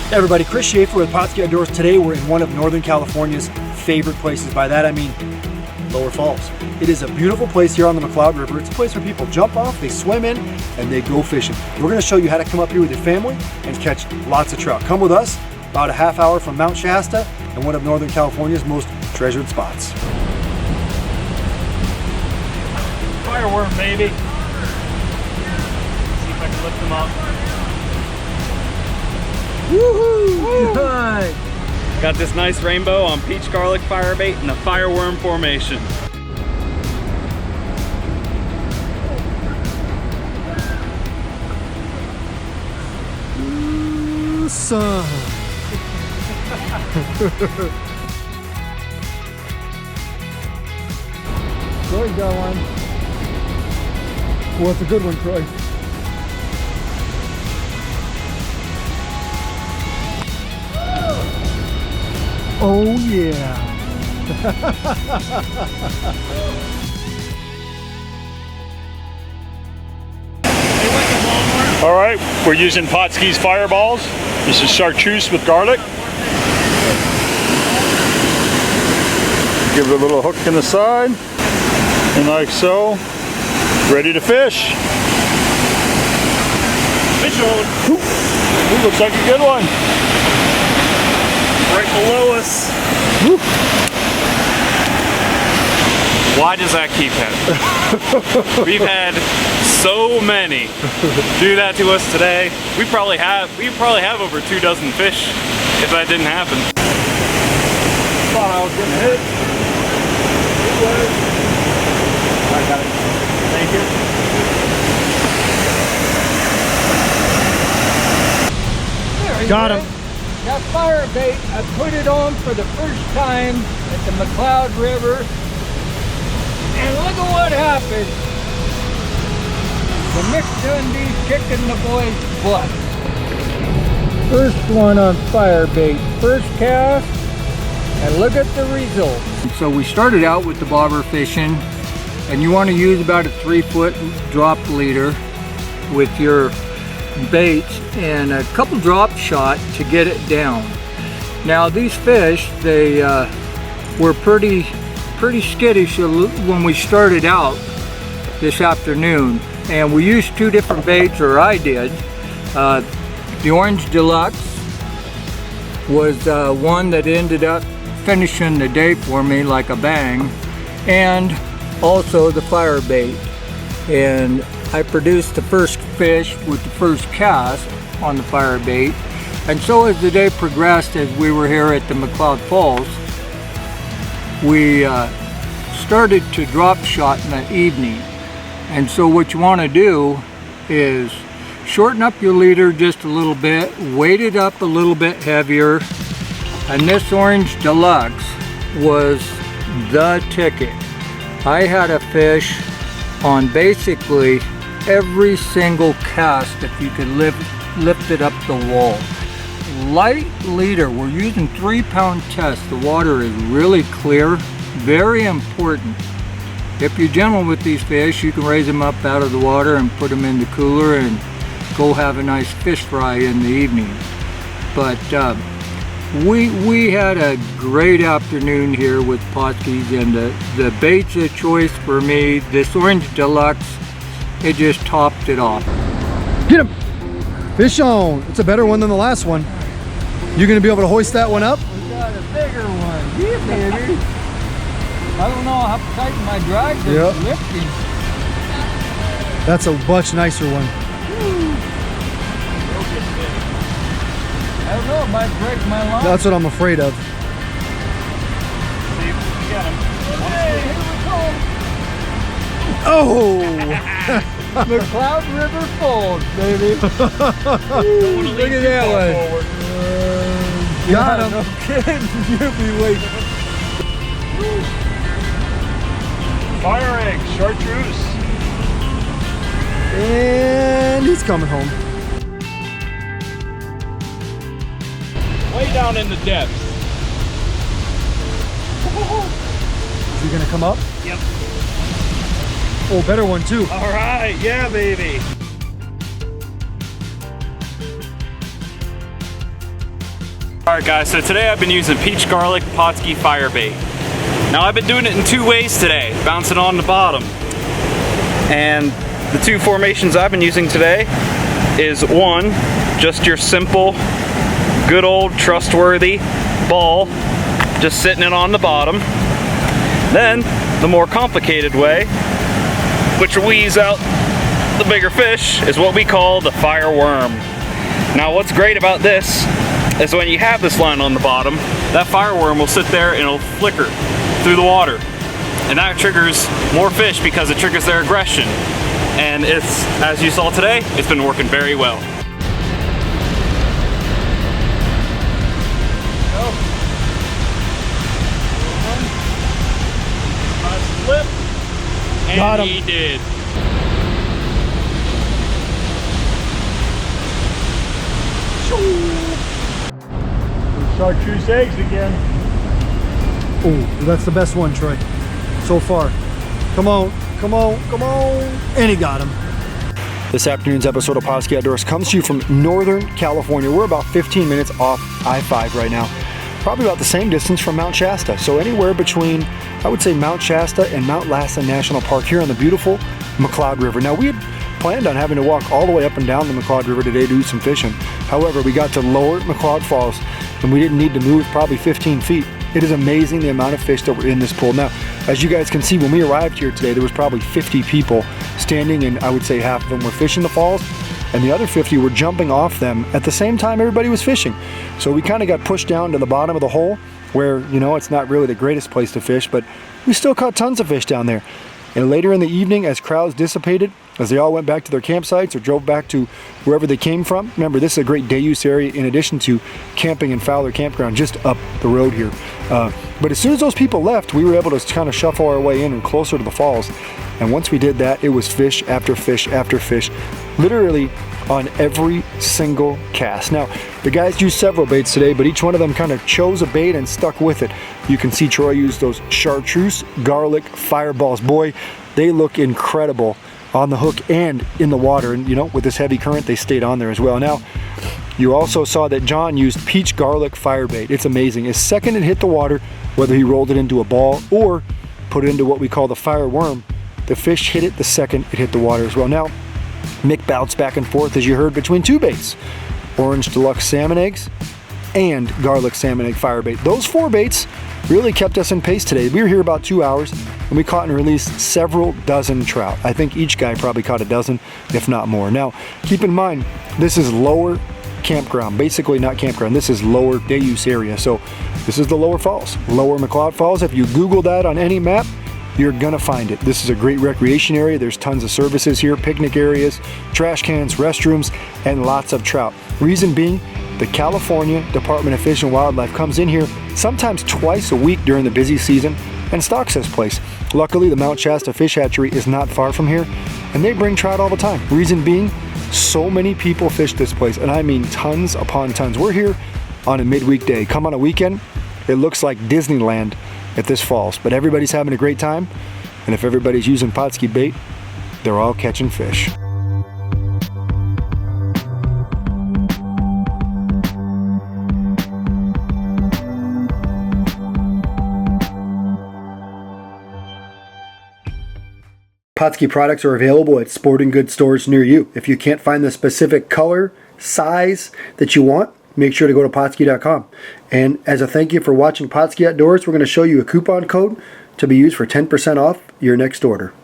Hey everybody, Chris Schaefer with Pautzke Outdoors. Today we're in one of Northern California's favorite places. By that I mean Lower Falls. It is a beautiful place here on the McCloud River. It's a place where people jump off, they swim in, and they go fishing. We're going to show you how to come up here with your family and catch lots of trout. Come with us, about a half hour from Mount Shasta and one of Northern California's most treasured spots. Fireworm, baby. See if I can lift them up. Woohoo! Good. Got this nice rainbow on peach garlic firebait in the fireworm formation. Ooh, son. Troy's got one. Well, it's a good one, Troy. Oh yeah. All right, we're using Pautzke's fireballs. This is chartreuse with garlic. Give it a little hook in the side, and like so, ready to fish. Fish on. Ooh, looks like a good one. Right below us. Woo. Why does that keep happening? We've had so many do that to us today. We probably have over 24 fish if that didn't happen. Thought I was getting hit. It was. I got it. Thank you. There Got go. him. That fire bait, I put it on for the first time at the McCloud River, and look at what happened. The mixed undies kicking the boy's butt. First one on fire bait, first cast, and look at the result. So we started out with the bobber fishing, and you want to use about a 3-foot drop leader with your baits and a couple drop shot to get it down. Now these fish, they were pretty skittish when we started out this afternoon, and we used 2 different baits, or I did. The Orange Deluxe was one that ended up finishing the day for me like a bang, and also the fire bait. And I produced the first fish with the first cast on the fire bait, and so as the day progressed, as we were here at the McCloud Falls, we started to drop shot in the evening. And so what you want to do is shorten up your leader just a little bit, weight it up a little bit heavier, and this Orange Deluxe was the ticket. I had a fish on basically every single cast if you could lift it up the wall. Light leader, we're using 3-pound test. The water is really clear, very important. If you're gentle with these fish, you can raise them up out of the water and put them in the cooler and go have a nice fish fry in the evening. But we had a great afternoon here with Pautzke's, and the bait's a choice for me. This Orange Deluxe, it just topped it off. Get him! Fish on! It's a better one than the last one. You gonna be able to hoist that one up? We got a bigger one. Yeah, baby. I don't know how tight my drag is lifting. That's a much nicer one. I don't know, it might break my line. That's what I'm afraid of. See, we got him. Hey, here we go. Oh! McCloud River Falls, baby. Look at that one. Got him. No kidding. You'll be waiting. Fire egg, chartreuse. And he's coming home. Way down in the depths. Is he gonna come up? Yep. Oh, better one too. All right, yeah, baby. Alright guys, so today I've been using peach garlic Pautzke fire bait. Now I've been doing it in 2 ways today, bouncing on the bottom. And the 2 formations I've been using today is 1, just your simple, good old trustworthy ball, just sitting it on the bottom. Then the more complicated way, which weeds out the bigger fish, is what we call the fire worm. Now what's great about this is when you have this line on the bottom, that fire worm will sit there and it'll flicker through the water. And that triggers more fish because it triggers their aggression. And it's, as you saw today, it's been working very well. Slip, and got him. He did. Chartreuse eggs again. Oh, that's the best one, Troy, so far. Come on, come on, come on. And he got him. This afternoon's episode of Pautzke Outdoors comes to you from Northern California. We're about 15 minutes off I-5 right now. Probably about the same distance from Mount Shasta. So anywhere between, I would say, Mount Shasta and Mount Lasta National Park here on the beautiful McCloud River. Now, we had planned on having to walk all the way up and down the McCloud River today to do some fishing. However, we got to lower McCloud Falls and we didn't need to move probably 15 feet. It is amazing the amount of fish that were in this pool. Now, as you guys can see, when we arrived here today, there was probably 50 people standing, and I would say half of them were fishing the falls, and the other 50 were jumping off them at the same time everybody was fishing. So we kind of got pushed down to the bottom of the hole where, you know, it's not really the greatest place to fish, but we still caught tons of fish down there. And later in the evening, as crowds dissipated, as they all went back to their campsites or drove back to wherever they came from. Remember, this is a great day use area in addition to camping and Fowler Campground just up the road here. But as soon as those people left, we were able to kind of shuffle our way in and closer to the falls. And once we did that, it was fish after fish after fish, literally on every single cast. Now, the guys used several baits today, but each one of them kind of chose a bait and stuck with it. You can see Troy used those chartreuse garlic fireballs. Boy, they look incredible on the hook and in the water, and you know, with this heavy current they stayed on there as well. Now you also saw that John used peach garlic fire bait. It's amazing. As second it hit the water, whether he rolled it into a ball or put it into what we call the fire worm, the fish hit it the second it hit the water as well. Now Mick bounced back and forth, as you heard, between 2 baits, orange deluxe salmon eggs and garlic salmon egg fire bait. Those 4 baits really kept us in pace today. We were here about 2 hours and we caught and released several dozen trout. I think each guy probably caught a dozen, if not more. Now, keep in mind, this is lower campground, basically not campground, this is lower day use area. So this is the lower falls, lower McCloud Falls. If you Google that on any map, you're gonna find it. This is a great recreation area. There's tons of services here, picnic areas, trash cans, restrooms, and lots of trout. Reason being, the California Department of Fish and Wildlife comes in here sometimes twice a week during the busy season and stocks this place. Luckily, the Mount Shasta Fish Hatchery is not far from here, and they bring trout all the time. Reason being, so many people fish this place, and I mean tons upon tons. We're here on a midweek day. Come on a weekend, it looks like Disneyland at this falls, but everybody's having a great time, and if everybody's using Pautzke bait, they're all catching fish. Pautzke products are available at sporting goods stores near you. If you can't find the specific color, size that you want, make sure to go to Pautzke.com. And as a thank you for watching Pautzke Outdoors, we're going to show you a coupon code to be used for 10% off your next order.